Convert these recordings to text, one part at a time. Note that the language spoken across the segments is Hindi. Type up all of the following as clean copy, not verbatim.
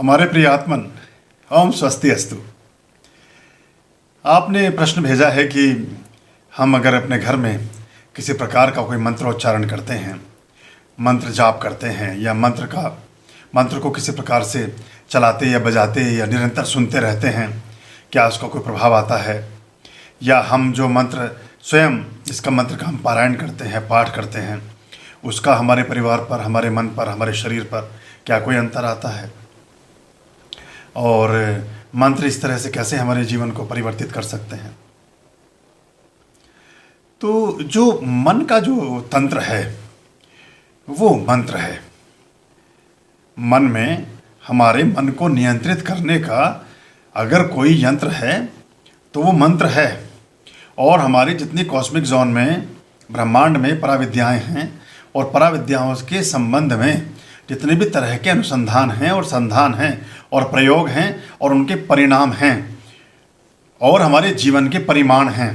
हमारे प्रिय आत्मन, ओम स्वस्ति अस्तु। आपने प्रश्न भेजा है कि हम अगर अपने घर में किसी प्रकार का कोई मंत्रोच्चारण करते हैं, मंत्र जाप करते हैं या मंत्र को किसी प्रकार से चलाते या बजाते या निरंतर सुनते रहते हैं, क्या उसका कोई प्रभाव आता है? या हम जो मंत्र स्वयं इसका मंत्र का हम पारायण करते हैं, पाठ करते हैं, उसका हमारे परिवार पर, हमारे मन पर, हमारे शरीर पर क्या कोई अंतर आता है? और मंत्र इस तरह से कैसे हमारे जीवन को परिवर्तित कर सकते हैं? तो जो मन का जो तंत्र है वो मंत्र है। मन में हमारे मन को नियंत्रित करने का अगर कोई यंत्र है तो वो मंत्र है। और हमारी जितनी कॉस्मिक जोन में, ब्रह्मांड में पराविद्याएं हैं और पराविद्याओं के संबंध में जितने भी तरह के अनुसंधान हैं और संधान हैं और प्रयोग हैं और उनके परिणाम हैं और हमारे जीवन के परिमाण हैं,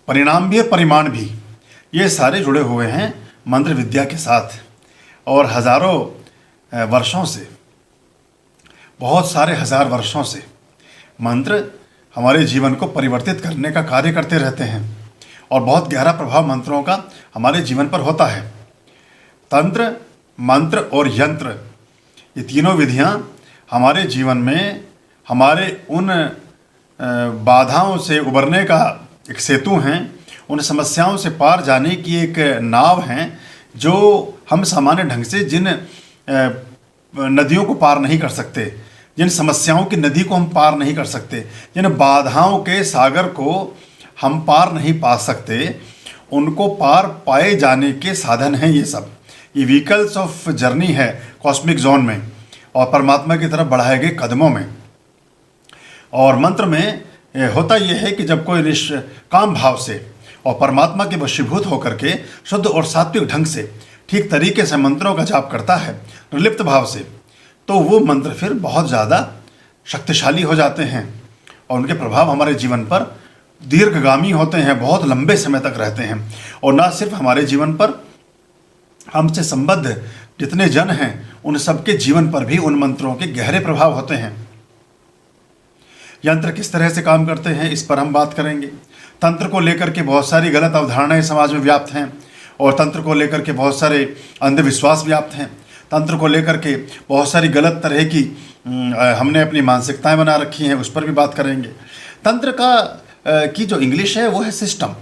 परिणाम भी और परिमाण भी, ये सारे जुड़े हुए हैं मंत्र विद्या के साथ। और हजारों वर्षों से, बहुत सारे हजार वर्षों से मंत्र हमारे जीवन को परिवर्तित करने का कार्य करते रहते हैं और बहुत गहरा प्रभाव मंत्रों का हमारे जीवन पर होता है। तंत्र, मंत्र और यंत्र, ये तीनों विधियां हमारे जीवन में हमारे उन बाधाओं से उबरने का एक सेतु हैं, उन समस्याओं से पार जाने की एक नाव हैं जो हम सामान्य ढंग से जिन नदियों को पार नहीं कर सकते, जिन समस्याओं की नदी को हम पार नहीं कर सकते, जिन बाधाओं के सागर को हम पार नहीं पा सकते, उनको पार पाए जाने के साधन हैं ये सब। ये व्हीकल्स ऑफ जर्नी है कॉस्मिक जोन में और परमात्मा की तरफ बढ़ाए गए कदमों में। और मंत्र में होता यह है कि जब कोई निष्काम भाव से और परमात्मा के वशीभूत होकर के शुद्ध और सात्विक ढंग से ठीक तरीके से मंत्रों का जाप करता है, निर्लिप्त भाव से, तो वो मंत्र फिर बहुत ज़्यादा शक्तिशाली हो जाते हैं और उनके प्रभाव हमारे जीवन पर दीर्घगामी होते हैं, बहुत लंबे समय तक रहते हैं। और ना सिर्फ हमारे जीवन पर, हमसे संबद्ध जितने जन हैं उन सबके जीवन पर भी उन मंत्रों के गहरे प्रभाव होते हैं। यंत्र किस तरह से काम करते हैं इस पर हम बात करेंगे। तंत्र को लेकर के बहुत सारी गलत अवधारणाएं समाज में व्याप्त हैं और तंत्र को लेकर के बहुत सारे अंधविश्वास व्याप्त हैं। तंत्र को लेकर के बहुत सारी गलत तरह की हमने अपनी मानसिकताएं बना रखी हैं, उस पर भी बात करेंगे। तंत्र की जो इंग्लिश है वो है सिस्टम।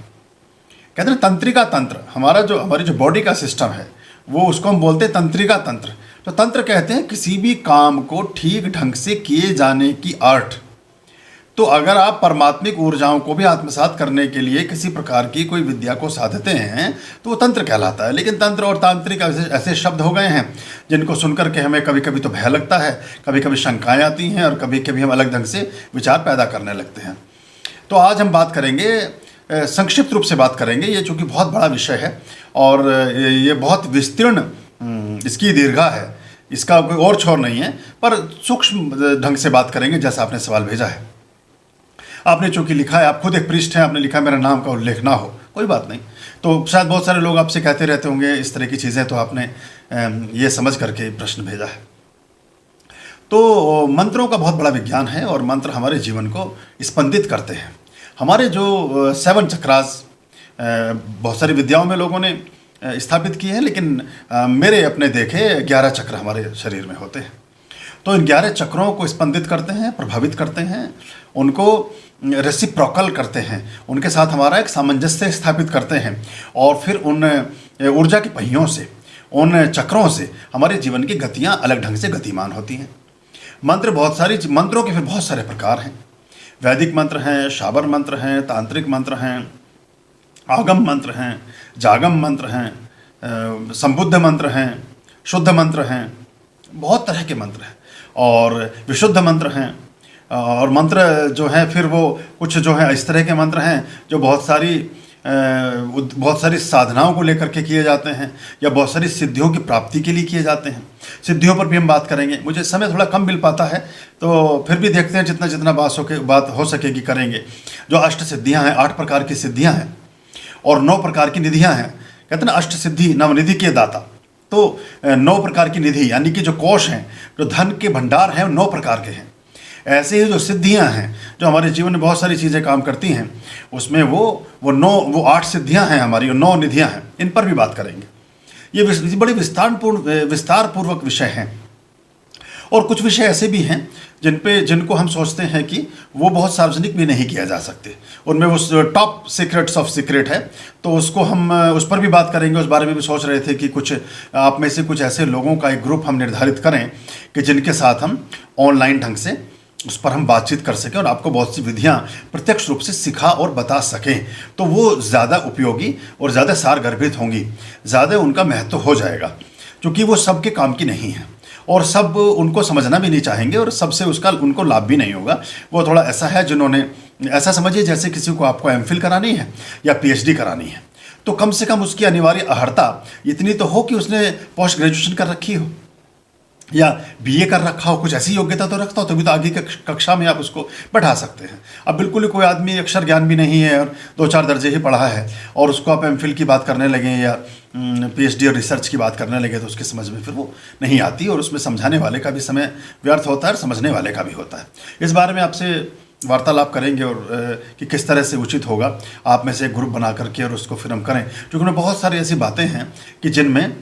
कहते हैं तंत्रिका तंत्र, हमारी जो बॉडी का सिस्टम है वो, उसको हम बोलते हैं तंत्रिका तंत्र। तो तंत्र कहते हैं किसी भी काम को ठीक ढंग से किए जाने की आर्ट। तो अगर आप परमात्मिक ऊर्जाओं को भी आत्मसात करने के लिए किसी प्रकार की कोई विद्या को साधते हैं तो वो तंत्र कहलाता है। लेकिन तंत्र और तांत्रिक ऐसे शब्द हो गए हैं जिनको सुनकर के हमें कभी कभी तो भय लगता है, कभी कभी शंकाएं आती हैं और कभी कभी हम अलग ढंग से विचार पैदा करने लगते हैं। तो आज हम बात करेंगे, संक्षिप्त रूप से बात करेंगे, ये चूँकि बहुत बड़ा विषय है और ये बहुत विस्तीर्ण इसकी दीर्घा है, इसका कोई और छोर नहीं है, पर सूक्ष्म ढंग से बात करेंगे जैसा आपने सवाल भेजा है। आपने चूँकि लिखा है, आप खुद एक पृष्ठ हैं, आपने लिखा मेरा नाम का उल्लेख ना हो, कोई बात नहीं। तो शायद बहुत सारे लोग आपसे कहते रहते होंगे इस तरह की चीज़ें, तो आपने ये समझ करके प्रश्न भेजा है। तो मंत्रों का बहुत बड़ा विज्ञान है और मंत्र हमारे जीवन को स्पंदित करते हैं। हमारे जो 7 चक्रास बहुत सारी विद्याओं में लोगों ने स्थापित किए हैं, लेकिन मेरे अपने देखे 11 चक्र हमारे शरीर में होते हैं। तो इन 11 चक्रों को स्पंदित करते हैं, प्रभावित करते हैं, उनको रेसिप्रोकल करते हैं, उनके साथ हमारा एक सामंजस्य स्थापित करते हैं और फिर उन ऊर्जा के पहियों से, उन चक्रों से हमारे जीवन की गतियाँ अलग ढंग से गतिमान होती हैं। मंत्रों के फिर बहुत सारे प्रकार हैं। वैदिक मंत्र हैं, शाबर मंत्र हैं, तांत्रिक मंत्र हैं, आगम मंत्र हैं, जागम मंत्र हैं, संबुद्ध मंत्र हैं, शुद्ध मंत्र हैं, बहुत तरह के मंत्र हैं और विशुद्ध मंत्र हैं। और मंत्र जो हैं फिर वो कुछ जो है इस तरह के मंत्र हैं जो बहुत सारी साधनाओं को लेकर के किए जाते हैं या बहुत सारी सिद्धियों की प्राप्ति के लिए किए जाते हैं। सिद्धियों पर भी हम बात करेंगे, मुझे समय थोड़ा कम मिल पाता है तो फिर भी देखते हैं जितना बात हो सकेगी करेंगे। जो अष्ट सिद्धियां हैं, 8 प्रकार की सिद्धियां हैं और 9 प्रकार की निधियां हैं। कहते हैं ना, अष्ट सिद्धि नवनिधि के दाता। तो 9 प्रकार की निधि यानी कि जो कोष हैं, जो धन के भंडार हैं, 9 प्रकार के हैं। ऐसे ही जो सिद्धियां हैं, जो हमारे जीवन में बहुत सारी चीज़ें काम करती हैं, उसमें वो 8 सिद्धियां हैं हमारी, 9 निधियां हैं। इन पर भी बात करेंगे। ये बड़े विस्तारपूर्वक विषय हैं। और कुछ विषय ऐसे भी हैं जिनको हम सोचते हैं कि वो बहुत सार्वजनिक भी नहीं किया जा सकते। उनमें वो टॉप सीक्रेट्स ऑफ सीक्रेट है, तो उसको हम उस पर भी बात करेंगे। उस बारे में भी सोच रहे थे कि कुछ आप में से कुछ ऐसे लोगों का एक ग्रुप हम निर्धारित करें कि जिनके साथ हम ऑनलाइन ढंग से उस पर हम बातचीत कर सकें और आपको बहुत सी विधियां प्रत्यक्ष रूप से सिखा और बता सकें। तो वो ज़्यादा उपयोगी और ज़्यादा सारगर्भित होंगी, ज़्यादा उनका महत्व हो जाएगा, क्योंकि वो सबके काम की नहीं है और सब उनको समझना भी नहीं चाहेंगे और सबसे उसका उनको लाभ भी नहीं होगा। वो थोड़ा ऐसा है जिन्होंने, ऐसा समझिए जैसे किसी को आपको एमफिल करानी है या पीएचडी करानी है, तो कम से कम उसकी अनिवार्य अर्हता इतनी तो हो कि उसने पोस्ट ग्रेजुएशन कर रखी हो या बीए कर रखा हो, कुछ ऐसी योग्यता तो रखता हो, तभी तो आगे कक्षा में आप उसको बैठा सकते हैं। अब बिल्कुल ही कोई आदमी अक्षर ज्ञान भी नहीं है और 2-4 दर्जे ही पढ़ा है और उसको आप एमफिल की बात करने लगे या पीएचडी और रिसर्च की बात करने लगे, तो उसकी समझ में फिर वो नहीं आती और उसमें समझाने वाले का भी समय व्यर्थ होता है और समझने वाले का भी होता है। इस बारे में आपसे वार्तालाप करेंगे और कि किस तरह से उचित होगा आप में से एक ग्रुप बना करके और उसको फिर हम करें, क्योंकि उनमें बहुत सारी ऐसी बातें हैं कि जिनमें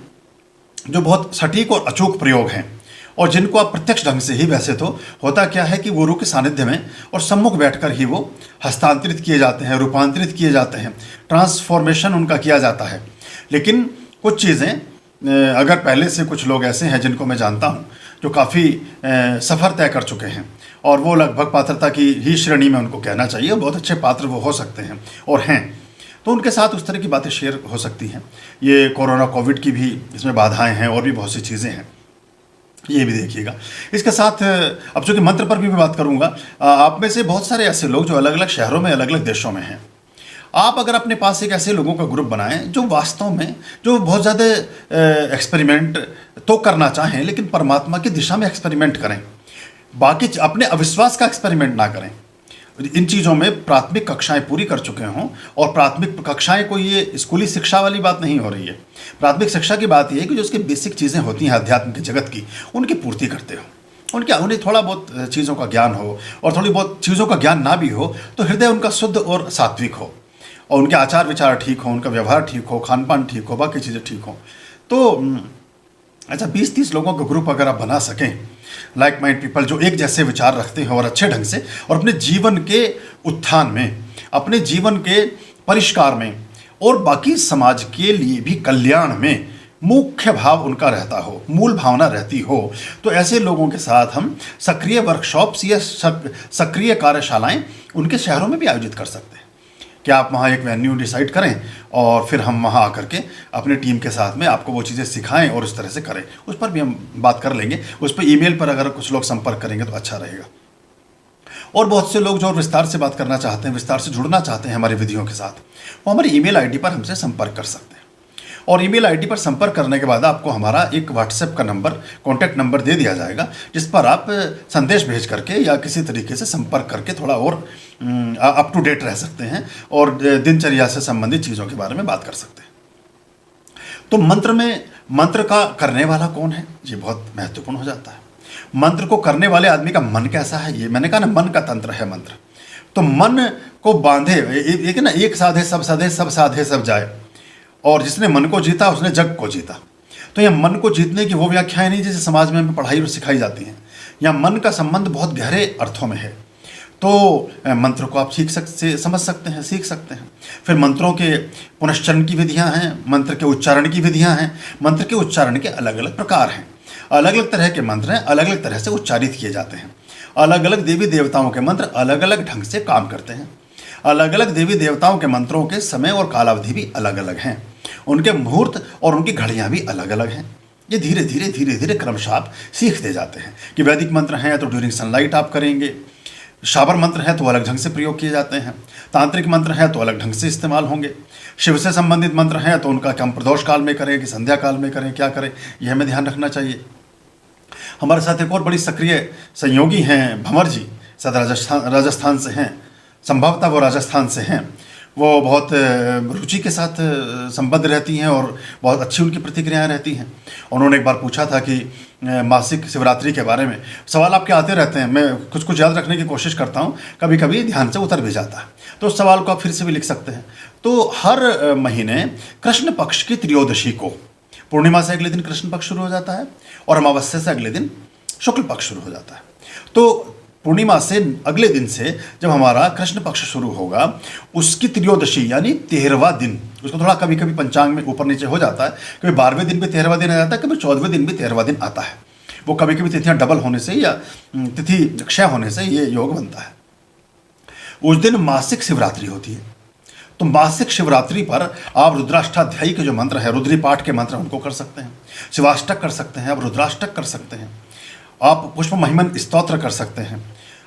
जो बहुत सटीक और अचूक प्रयोग हैं और जिनको आप प्रत्यक्ष ढंग से ही, वैसे तो होता क्या है कि गुरु के सानिध्य में और सम्मुख बैठकर ही वो हस्तांतरित किए जाते हैं, रूपांतरित किए जाते हैं, ट्रांसफॉर्मेशन उनका किया जाता है। लेकिन कुछ चीज़ें अगर पहले से कुछ लोग ऐसे हैं जिनको मैं जानता हूँ जो काफ़ी सफ़र तय कर चुके हैं और वो लगभग पात्रता की ही श्रेणी में उनको कहना चाहिए, बहुत अच्छे पात्र वो हो सकते हैं और हैं, तो उनके साथ उस तरह की बातें शेयर हो सकती हैं। ये कोरोना कोविड की भी इसमें बाधाएं हैं और भी बहुत सी चीज़ें हैं, ये भी देखिएगा। इसके साथ अब चूँकि मंत्र पर भी मैं बात करूँगा, आप में से बहुत सारे ऐसे लोग जो अलग अलग शहरों में, अलग अलग देशों में हैं, आप अगर अपने पास एक ऐसे लोगों का ग्रुप बनाएं जो वास्तव में जो बहुत ज़्यादा एक्सपेरिमेंट तो करना चाहें लेकिन परमात्मा की दिशा में एक्सपेरिमेंट करें, बाकी अपने अविश्वास का एक्सपेरिमेंट ना करें, इन चीज़ों में प्राथमिक कक्षाएं पूरी कर चुके हों। और प्राथमिक कक्षाएं कोई ये स्कूली शिक्षा वाली बात नहीं हो रही है। प्राथमिक शिक्षा की बात यह है कि जो उसकी बेसिक चीज़ें होती हैं अध्यात्म के जगत की, उनकी पूर्ति करते हो, उन्हें थोड़ा बहुत चीज़ों का ज्ञान हो और थोड़ी बहुत चीज़ों का ज्ञान ना भी हो तो हृदय उनका शुद्ध और सात्विक हो और उनके आचार विचार ठीक हो, उनका व्यवहार ठीक हो, खान पान ठीक हो, बाकी चीज़ें ठीक हो। तो अच्छा 20-30 लोगों का ग्रुप अगर आप बना सकें, लाइक माइंड पीपल जो एक जैसे विचार रखते हैं और अच्छे ढंग से और अपने जीवन के उत्थान में, अपने जीवन के परिष्कार में और बाकी समाज के लिए भी कल्याण में मुख्य भाव उनका रहता हो, मूल भावना रहती हो, तो ऐसे लोगों के साथ हम सक्रिय वर्कशॉप्स या सक्रिय कार्यशालाएं उनके शहरों में भी आयोजित कर सकते हैं कि आप वहाँ एक वेन्यू डिसाइड करें और फिर हम वहाँ आकर के अपने टीम के साथ में आपको वो चीज़ें सिखाएं और उस तरह से करें। उस पर भी हम बात कर लेंगे। उस पर ईमेल पर अगर कुछ लोग संपर्क करेंगे तो अच्छा रहेगा। और बहुत से लोग जो विस्तार से बात करना चाहते हैं, विस्तार से जुड़ना चाहते हैं हमारी विधियों के साथ, वो हमारी ईमेल आईडी पर हमसे संपर्क कर सकते हैं। और ईमेल आईडी पर संपर्क करने के बाद आपको हमारा एक व्हाट्सएप का नंबर, कॉन्टैक्ट नंबर दे दिया जाएगा, जिस पर आप संदेश भेज करके या किसी तरीके से संपर्क करके थोड़ा और अप टू डेट रह सकते हैं और दिनचर्या से संबंधित चीज़ों के बारे में बात कर सकते हैं। तो मंत्र का करने वाला कौन है, ये बहुत महत्वपूर्ण हो जाता है। मंत्र को करने वाले आदमी का मन कैसा है, ये मैंने कहा ना, मन का तंत्र है मंत्र। तो मन को बांधे, एक ना, एक साधे सब साधे, सब साधे सब जाए, और जिसने मन को जीता उसने जग को जीता। तो यह मन को जीतने की वो व्याख्याएं नहीं जैसे समाज में पढ़ाई और सिखाई जाती हैं। यह मन का संबंध बहुत गहरे अर्थों में है। तो मंत्र को आप समझ सकते हैं, सीख सकते हैं। फिर मंत्रों के पुनश्चरण की विधियां हैं, मंत्र के उच्चारण की विधियां हैं। मंत्र के उच्चारण के अलग अलग प्रकार हैं, अलग अलग तरह के मंत्र हैं, अलग अलग तरह से उच्चारित किए जाते हैं। अलग अलग देवी देवताओं के मंत्र अलग अलग ढंग से काम करते हैं। अलग अलग देवी देवताओं के मंत्रों के समय और कालावधि भी अलग अलग हैं। उनके मुहूर्त और उनकी घड़ियां भी अलग अलग हैं। ये धीरे धीरे क्रमशः आप सीखते जाते हैं कि वैदिक मंत्र हैं तो ड्यूरिंग सनलाइट आप करेंगे, शाबर मंत्र हैं तो अलग ढंग से प्रयोग किए जाते हैं, तांत्रिक मंत्र हैं तो अलग ढंग से इस्तेमाल होंगे, शिव से संबंधित मंत्र हैं तो उनका हम प्रदोष काल में करें कि संध्या काल में करें, क्या करें, यह हमें ध्यान रखना चाहिए। हमारे साथ एक और बड़ी सक्रिय संयोगी हैं भंवर जी, सदा राजस्थान से हैं, संभवतः वो राजस्थान से हैं। वो बहुत रुचि के साथ संबद्ध रहती हैं और बहुत अच्छी उनकी प्रतिक्रियाएं रहती हैं। उन्होंने एक बार पूछा था कि मासिक शिवरात्रि के बारे में सवाल आपके आते रहते हैं, मैं कुछ कुछ याद रखने की कोशिश करता हूँ, कभी कभी ध्यान से उतर भी जाता है, तो उस सवाल को आप फिर से भी लिख सकते हैं। तो हर महीने कृष्ण पक्ष की त्रयोदशी को, पूर्णिमा से अगले दिन कृष्ण पक्ष शुरू हो जाता है और अमावस्या से अगले दिन शुक्ल पक्ष शुरू हो जाता है। तो पूर्णिमा से अगले दिन से जब हमारा कृष्ण पक्ष शुरू होगा, उसकी त्रयोदशी यानी 13वां दिन, उसको थोड़ा कभी कभी पंचांग में ऊपर नीचे हो जाता है, कभी 12वें दिन भी 13वां दिन आ जाता है, कभी 14वें दिन भी 13वां दिन आता है। वो कभी कभी तिथियां डबल होने से या तिथि क्षय होने से ये योग बनता है। उस दिन मासिक शिवरात्रि होती है। तो मासिक शिवरात्रि पर आप रुद्राष्टाध्यायी के जो मंत्र है, रुद्री पाठ के मंत्र, उनको कर सकते हैं, शिवाष्टक कर सकते हैं, आप रुद्राष्टक कर सकते हैं, आप पुष्प महिमन स्तोत्र कर सकते हैं,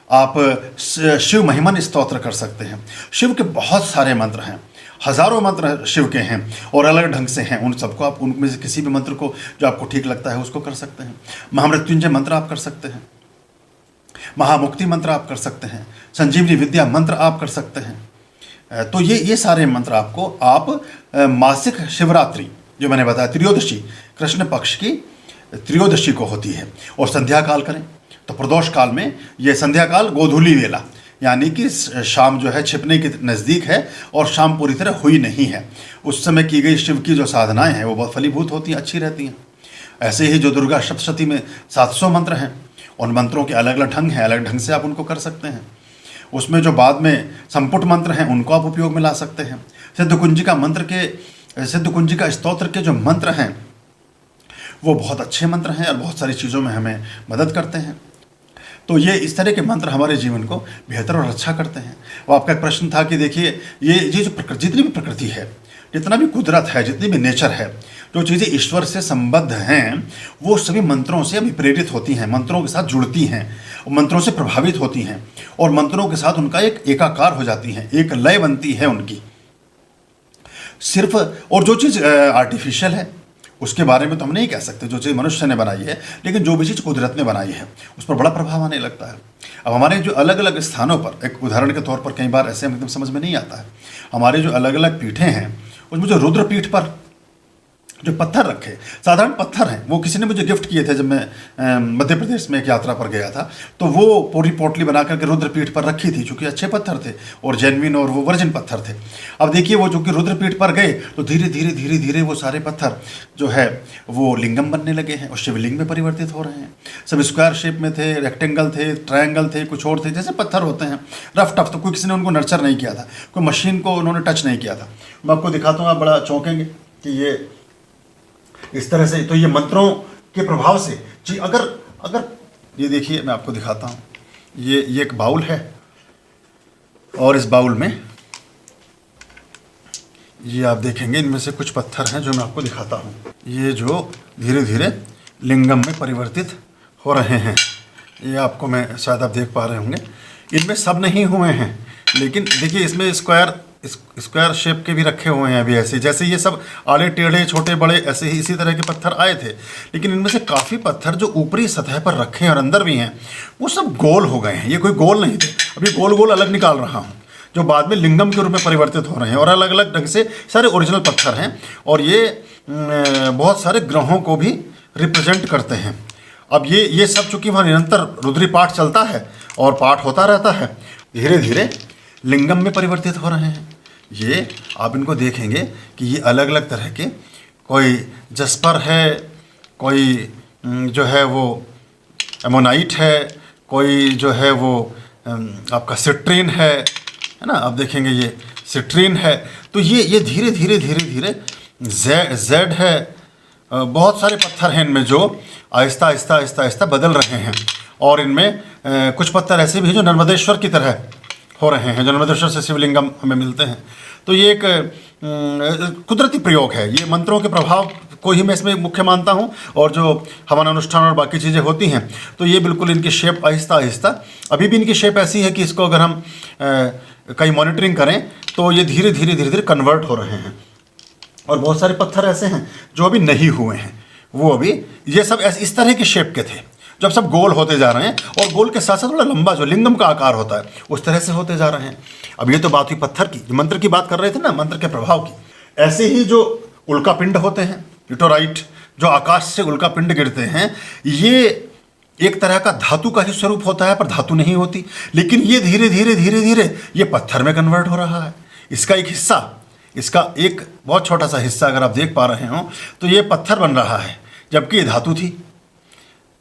आप शिव महिमन स्तोत्र कर सकते हैं। शिव के बहुत सारे मंत्र हैं, हजारों मंत्र शिव के हैं और अलग ढंग से हैं। उन सबको आप, उनमें से किसी भी मंत्र को जो आपको ठीक लगता है उसको कर सकते हैं। महामृत्युंजय मंत्र आप कर सकते हैं, महामुक्ति मंत्र आप कर सकते हैं, संजीवनी विद्या मंत्र आप कर सकते हैं। तो ये सारे मंत्र आपको आप मासिक शिवरात्रि जो मैंने बताया, त्रयोदशी, कृष्ण पक्ष की त्रयोदशी को होती है, और संध्या काल करें। तो प्रदोष काल में, ये संध्या काल गोधूली वेला, यानी कि शाम जो है छिपने के नज़दीक है और शाम पूरी तरह हुई नहीं है, उस समय की गई शिव की जो साधनाएं हैं वो बहुत फलीभूत होती हैं, अच्छी रहती हैं। ऐसे ही जो दुर्गा सप्तशती में 700 मंत्र हैं, उन मंत्रों के अलग अलग ढंग हैं, अलग ढंग से आप उनको कर सकते हैं। उसमें जो बाद में संपुट मंत्र हैं उनको आप उपयोग में ला सकते हैं। सिद्धकुंजिका मंत्र के, सिद्धकुंजिका स्तोत्र के जो मंत्र हैं वो बहुत अच्छे मंत्र हैं और बहुत सारी चीज़ों में हमें मदद करते हैं। तो ये इस तरह के मंत्र हमारे जीवन को बेहतर और अच्छा करते हैं। वो आपका एक प्रश्न था कि देखिए ये जो जितनी भी प्रकृति है, जितना भी कुदरत है, जितनी भी नेचर है, जो चीज़ें ईश्वर से संबद्ध हैं, वो सभी मंत्रों से अभी प्रेरित होती हैं, मंत्रों के साथ जुड़ती हैं, मंत्रों से प्रभावित होती हैं और मंत्रों के साथ उनका एक एकाकार हो जाती हैं, एक लय बनती है उनकी सिर्फ। और जो चीज़ आर्टिफिशियल है उसके बारे में तो हम नहीं कह सकते, जो चीज़ मनुष्य ने बनाई है, लेकिन जो भी चीज़ कुदरत ने बनाई है उस पर बड़ा प्रभाव आने लगता है। अब हमारे जो अलग अलग स्थानों पर, एक उदाहरण के तौर पर, कई बार ऐसे हम एकदम समझ में नहीं आता है, हमारे जो अलग अलग पीठें हैं उसमें जो रुद्र पीठ पर जो पत्थर रखे, साधारण पत्थर हैं, वो किसी ने मुझे गिफ्ट किए थे जब मैं मध्य प्रदेश में एक यात्रा पर गया था, तो वो पूरी पोटली बना करके रुद्रपीठ पर रखी थी, चूँकि अच्छे पत्थर थे और जेन्युइन और वो वर्जिन पत्थर थे। अब देखिए वो चूँकि रुद्रपीठ पर गए तो धीरे धीरे धीरे धीरे वो सारे पत्थर जो है वो लिंगम बनने लगे हैं और शिवलिंग में परिवर्तित हो रहे हैं। सब स्क्वायर शेप में थे, रेक्टेंगल थे, ट्रायंगल थे, कुछ और थे, जैसे पत्थर होते हैं रफ टफ, तो कोई किसी ने उनको नर्चर नहीं किया था, कोई मशीन को उन्होंने टच नहीं किया था। मैं आपको दिखाता हूँ, आप बड़ा चौंकेंगे कि ये इस तरह से, तो ये मंत्रों के प्रभाव से जी, अगर ये देखिए मैं आपको दिखाता हूँ, ये एक बाउल है और इस बाउल में ये आप देखेंगे इनमें से कुछ पत्थर हैं जो मैं आपको दिखाता हूँ, ये जो धीरे धीरे लिंगम में परिवर्तित हो रहे हैं, ये आपको, मैं शायद आप देख पा रहे होंगे, इनमें सब नहीं हुए हैं, लेकिन देखिए इसमें स्क्वायर शेप के भी रखे हुए हैं अभी, ऐसे जैसे ये सब आड़े टेढ़े छोटे बड़े ऐसे ही इसी तरह के पत्थर आए थे, लेकिन इनमें से काफ़ी पत्थर जो ऊपरी सतह पर रखे हैं और अंदर भी हैं वो सब गोल हो गए हैं। ये कोई गोल नहीं थे, अभी गोल गोल अलग निकाल रहा हूँ, जो बाद में लिंगम के रूप में परिवर्तित हो रहे हैं और अलग अलग ढंग से सारे ओरिजिनल पत्थर हैं और ये बहुत सारे ग्रहों को भी रिप्रेजेंट करते हैं। अब ये सब चूँकि वहाँ निरंतर रुद्री पाठ चलता है और पाठ होता रहता है, धीरे धीरे लिंगम में परिवर्तित हो रहे हैं। ये आप इनको देखेंगे कि ये अलग अलग तरह के, कोई जस्पर है, कोई जो है वो एमोनाइट है, कोई जो है वो आपका सिट्रीन है ना, आप देखेंगे ये सिट्रीन है। तो ये धीरे धीरे धीरे धीरे जेड है, बहुत सारे पत्थर हैं इनमें जो आहिस्ता आहिस्ता आहिस्ता आहिस्ता बदल रहे हैं और इनमें कुछ पत्थर ऐसे भी हैं जो नर्मदेश्वर की तरह हो रहे हैं, जो नर्मदेश्वर से शिवलिंगम हमें मिलते हैं। तो ये एक कुदरती प्रयोग है, ये मंत्रों के प्रभाव को ही मैं इसमें मुख्य मानता हूँ। और जो हवन अनुष्ठान और बाकी चीज़ें होती हैं तो ये बिल्कुल इनकी शेप आहिस्ता आहिस्ता, अभी भी इनकी शेप ऐसी है कि इसको अगर हम कहीं मॉनिटरिंग करें तो ये धीरे धीरे धीरे धीरे कन्वर्ट हो रहे हैं। और बहुत सारे पत्थर ऐसे हैं जो अभी नहीं हुए हैं, वो अभी ये सब इस तरह के शेप के थे जब सब गोल होते जा रहे हैं और गोल के साथ साथ थोड़ा लंबा जो लिंगम का आकार होता है उस तरह से होते जा रहे हैं। अब ये तो बात हुई पत्थर की, जो मंत्र की बात कर रहे थे ना, मंत्र के प्रभाव की। ऐसे ही जो उल्का पिंड होते हैं, यूटोराइट, जो आकाश से उल्का पिंड गिरते हैं, ये एक तरह का धातु का ही स्वरूप होता है, पर धातु नहीं होती, लेकिन ये धीरे धीरे धीरे धीरे ये पत्थर में कन्वर्ट हो रहा है। इसका एक हिस्सा, इसका एक बहुत छोटा सा हिस्सा अगर आप देख पा रहे हो तो ये पत्थर बन रहा है, जबकि ये धातु थी।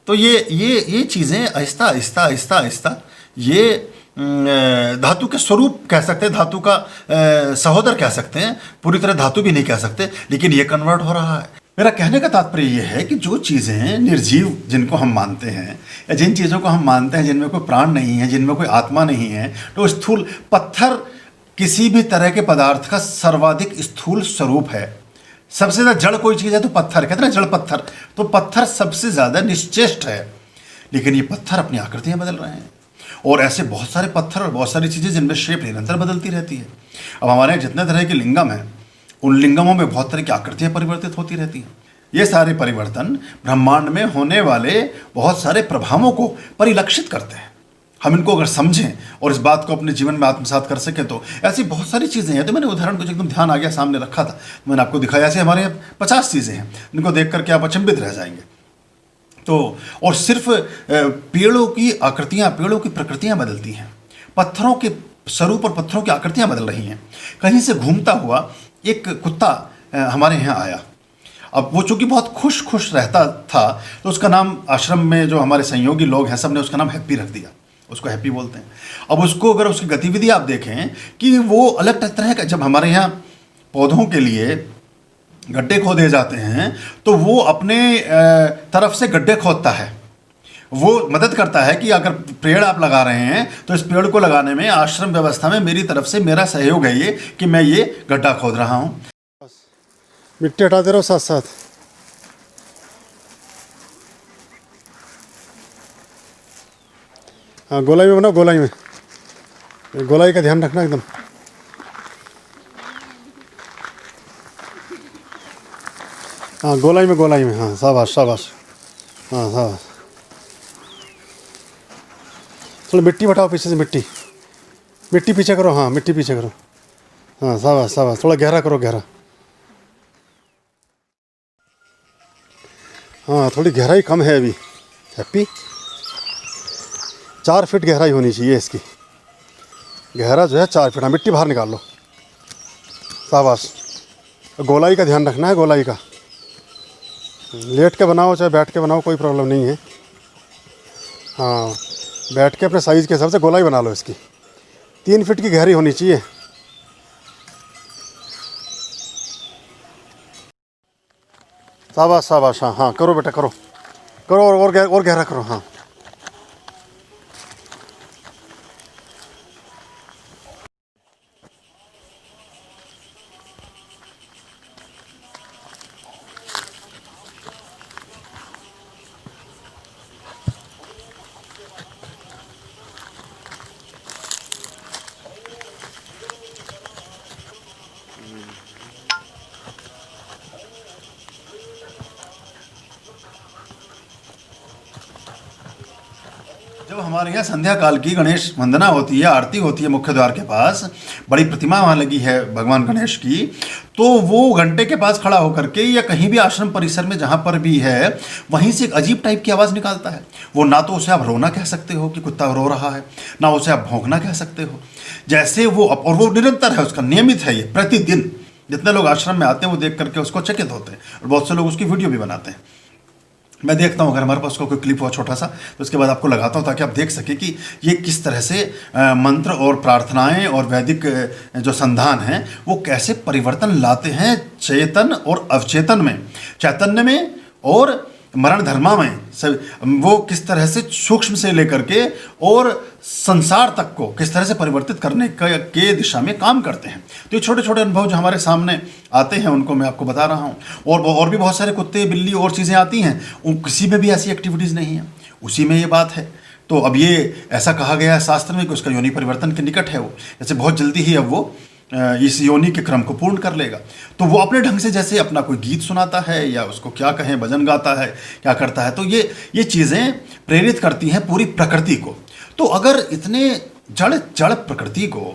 तो ये चीज़ें आहिस्ता आहिस्ता आहिस्ता आहिस्ता ये धातु के स्वरूप कह सकते हैं, धातु का सहोदर कह सकते हैं, पूरी तरह धातु भी नहीं कह सकते, लेकिन ये कन्वर्ट हो रहा है। मेरा कहने का तात्पर्य यह है कि जो चीज़ें निर्जीव जिनको हम मानते हैं, या जिन चीज़ों को हम मानते हैं जिनमें कोई प्राण नहीं है, जिनमें कोई आत्मा नहीं है, तो स्थूल पत्थर किसी भी तरह के पदार्थ का सर्वाधिक स्थूल स्वरूप है। सबसे ज़्यादा जड़ कोई चीज़ है तो पत्थर, कहते हैं ना जड़ पत्थर, तो पत्थर सबसे ज़्यादा निश्चेष्ट है। लेकिन ये पत्थर अपनी आकृतियाँ बदल रहे हैं, और ऐसे बहुत सारे पत्थर और बहुत सारी चीज़ें जिनमें शेप निरंतर बदलती रहती है। अब हमारे यहाँ जितने तरह के लिंगम हैं, उन लिंगमों में बहुत तरह की आकृतियाँ परिवर्तित होती रहती हैं। ये सारे परिवर्तन ब्रह्मांड में होने वाले बहुत सारे प्रभावों को परिलक्षित करते हैं। हम इनको अगर समझें और इस बात को अपने जीवन में आत्मसात कर सकें तो ऐसी बहुत सारी चीज़ें हैं। तो मैंने उदाहरण कुछ एकदम ध्यान आ गया, सामने रखा था, मैंने आपको दिखाया। ऐसे हमारे यहाँ 50 चीज़ें हैं जिनको देख करके आप अचंभित रह जाएंगे। तो और सिर्फ पेड़ों की आकृतियाँ, पेड़ों की प्रकृतियाँ बदलती हैं, पत्थरों के स्वरूप और पत्थरों की आकृतियाँ बदल रही हैं। कहीं से घूमता हुआ एक कुत्ता हमारे यहाँ आया। अब वो चूँकि बहुत खुश रहता था, तो उसका नाम आश्रम में जो हमारे सहयोगी लोग हैं सब ने उसका नाम हैप्पी रख दिया, उसको हैप्पी बोलते हैं। अब उसको अगर उसकी गतिविधि आप देखें कि वो अलग तरह का, जब हमारे यहाँ पौधों के लिए गड्ढे खोदे जाते हैं तो वो अपने तरफ से गड्ढे खोदता है, वो मदद करता है कि अगर पेड़ आप लगा रहे हैं तो इस पेड़ को लगाने में आश्रम व्यवस्था में मेरी तरफ से मेरा सहयोग है ये कि मैं ये गड्ढा खोद रहा हूँ। मिट्टी हटाते रहो साथ साथ। हाँ, गोलाई में बनाओ, गोलाई में, गोलाई का ध्यान रखना एकदम। हाँ, गोलाई में, हाँ, शाबाश शाबाश, हाँ शाबाश। थोड़ा मिट्टी हटाओ पीछे से, मिट्टी पीछे करो, हाँ मिट्टी पीछे करो, हाँ शाबाश शाबाश। थोड़ा गहरा करो, गहरा, हाँ थोड़ी गहराई कम है अभी। हैप्पी 4 फीट गहराई होनी चाहिए इसकी, गहरा जो है 4 फीट। हाँ, मिट्टी बाहर निकाल लो, शाबाश। गोलाई का ध्यान रखना है, गोलाई का। लेट के बनाओ चाहे बैठ के बनाओ, कोई प्रॉब्लम नहीं है। हाँ, बैठ के अपने साइज़ के हिसाब से गोलाई बना लो इसकी। 3 फीट की गहरी होनी चाहिए। शाबाश शाबाश, हाँ हाँ करो बेटा, करो करो, और गहरा करो, हाँ। जब हमारे यहाँ संध्या काल की गणेश वंदना होती है, आरती होती है मुख्य द्वार के पास, बड़ी प्रतिमा वहाँ लगी है भगवान गणेश की, तो वो घंटे के पास खड़ा होकर के या कहीं भी आश्रम परिसर में जहाँ पर भी है वहीं से एक अजीब टाइप की आवाज़ निकालता है। वो ना तो उसे आप रोना कह सकते हो कि कुत्ता रो रहा है, ना उसे आप भौंकना कह सकते हो। जैसे वो, और वो निरंतर है, उसका नियमित है ये, प्रतिदिन जितने लोग आश्रम में आते हैं वो देख करके उसको चकित होते हैं, और बहुत से लोग उसकी वीडियो भी बनाते हैं। मैं देखता हूँ, अगर हमारे पास कोई क्लिप हुआ छोटा सा तो उसके बाद आपको लगाता हूँ, ताकि आप देख सकें कि ये किस तरह से मंत्र और प्रार्थनाएं और वैदिक जो संधान हैं वो कैसे परिवर्तन लाते हैं चेतन और अवचेतन में, चैतन्य में और मरण धर्मा में। सब वो किस तरह से सूक्ष्म से लेकर के और संसार तक को किस तरह से परिवर्तित करने के दिशा में काम करते हैं। तो ये छोटे छोटे अनुभव जो हमारे सामने आते हैं उनको मैं आपको बता रहा हूँ। और भी बहुत सारे कुत्ते बिल्ली और चीज़ें आती हैं, किसी में भी ऐसी एक्टिविटीज़ नहीं है, उसी में ये बात है। तो अब ये ऐसा कहा गया है शास्त्र में कि उसका योनि परिवर्तन के निकट है वो, जैसे बहुत जल्दी ही अब वो इस योनि के क्रम को पूर्ण कर लेगा। तो वो अपने ढंग से जैसे अपना कोई गीत सुनाता है या उसको क्या कहें भजन गाता है, क्या करता है, तो ये चीज़ें प्रेरित करती हैं पूरी प्रकृति को। तो अगर इतने जड़ प्रकृति को,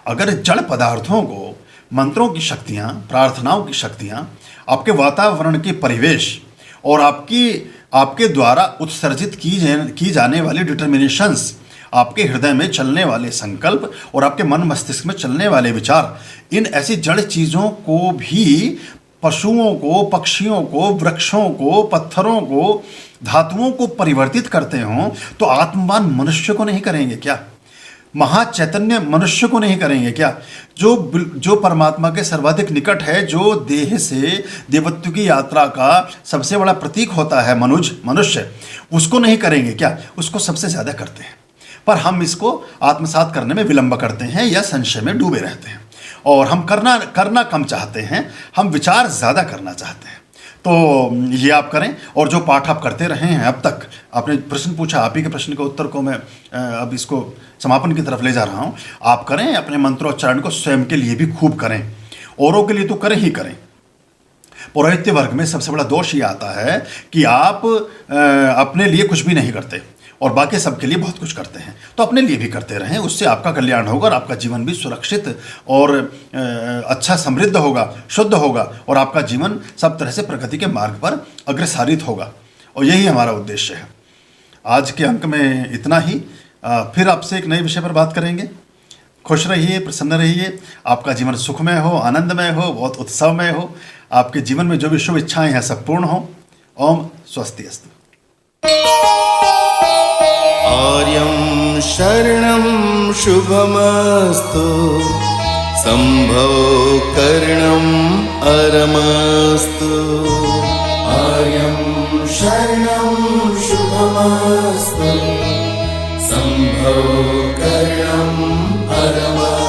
अगर जड़ पदार्थों को मंत्रों की शक्तियाँ, प्रार्थनाओं की शक्तियाँ, आपके वातावरण के परिवेश और आपके द्वारा उत्सर्जित की जाने वाली डिटर्मिनेशंस, आपके हृदय में चलने वाले संकल्प और आपके मन मस्तिष्क में चलने वाले विचार, इन ऐसी जड़ चीज़ों को भी पशुओं को, पक्षियों को, वृक्षों को, पत्थरों को, धातुओं को परिवर्तित करते हों, तो आत्मवान मनुष्य को नहीं करेंगे क्या? महाचैतन्य मनुष्य को नहीं करेंगे क्या? जो परमात्मा के सर्वाधिक निकट है, जो देह से देवत्व की यात्रा का सबसे बड़ा प्रतीक होता है मनुष्य, उसको नहीं करेंगे क्या? उसको सबसे ज़्यादा करते हैं, पर हम इसको आत्मसात करने में विलंब करते हैं या संशय में डूबे रहते हैं, और हम करना कम चाहते हैं, हम विचार ज़्यादा करना चाहते हैं। तो ये आप करें, और जो पाठ आप करते रहे हैं अब तक, आपने प्रश्न पूछा, आप ही के प्रश्न के उत्तर को मैं अब इसको समापन की तरफ ले जा रहा हूँ। आप करें, अपने मंत्रोच्चारण को स्वयं के लिए भी खूब करें, औरों के लिए तो करें ही करें। पौरोहित्य वर्ग में सबसे बड़ा दोष ये आता है कि आप अपने लिए कुछ भी नहीं करते और बाकी सबके लिए बहुत कुछ करते हैं। तो अपने लिए भी करते रहें, उससे आपका कल्याण होगा और आपका जीवन भी सुरक्षित और अच्छा समृद्ध होगा, शुद्ध होगा, और आपका जीवन सब तरह से प्रगति के मार्ग पर अग्रसारित होगा। और यही हमारा उद्देश्य है। आज के अंक में इतना ही। फिर आपसे एक नए विषय पर बात करेंगे। खुश रहिए, प्रसन्न रहिए, आपका जीवन सुखमय हो, आनंदमय हो, बहुत उत्सवमय हो, आपके जीवन में जो भी शुभ इच्छाएं हैं सब पूर्ण हो। ओम स्वस्ति अस्तु। आर्यं शरणं शुभमस्तु, संभव करणं अरमस्तु। आर्यं शरणं शुभमस्तु, संभव करणं अरमस्तु।